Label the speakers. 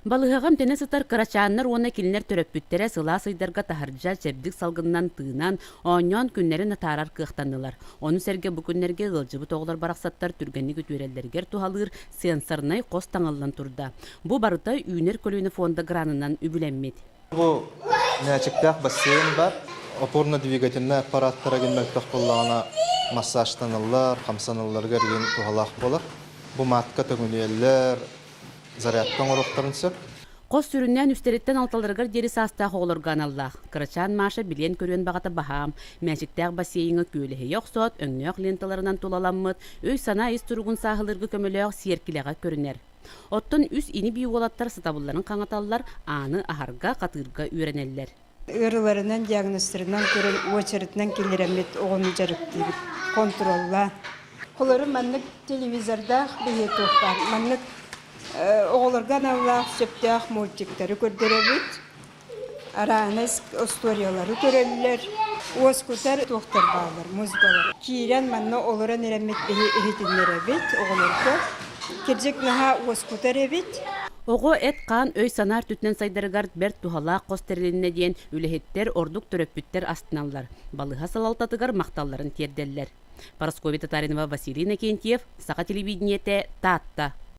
Speaker 1: Балыгагам тене сытар карачааннар уона килинер төрөппүттере сыла сыйдарга тахаржа чебдик салгыннан тыынан ооньон күннерин атаарар кыахтаннылар. Onu серге бу күннерге ылжыбыт оголор бараксаттар түргенни күтүөреллергер тухалыыр сенсорнай кос таңаллан турда. Бу барыта үйнер көлүүнү фонда гранынан үбүлеммит.
Speaker 2: Бу нәчиктәк бассейн бар. Опорно-двигательный аппараттара генмәктәк буллагана массажтанылар, хамсанылларга ген тухалак булар. Бу матка төгүнелләр зарядтан ороқтарынсып.
Speaker 1: Қос сүрүннән үстереттен алталаргар дери састақ оғылырған Аллах. Кырачан Маша билен көрен бағата бахам. Мәжіктәк бассейңі көлігі йоқсот, өңнөк ленталарынан тулаламмыт, өй сана ес тұрғын сағылырғы көміліғ сиеркілеға көрінер. Оттон үс ини бейуолаттар сытабыларын қаңаталылар аны ахарға қатырға үйренеллер.
Speaker 3: Өрілерінен диагностырынан көрін очеретінен келеремет оғыны жарықты контролла. Қолары мәнік телевизорда бейе тоқтар. Мәнік оғылырған Аллах сөптәқ мультиктері көрдіребет. Араныз историялары көрелілер. Оскутар тоқтар бағылар, музыкалар. Кейрен мәнні олырын еремет бейе ехетінлеребет оғылырға. Кержек наға оскутар ebet.
Speaker 1: Оғы эт қан өй санар түтнен сайдарыгар бер тухала қостерленіне дейін үлехеттер ордук төрөппүттер астыналар. Балыға салалтатыгар мақталларын терделлер. Параскови Татаринова, Василий Накентьев, Сақа телевидениете, Татта.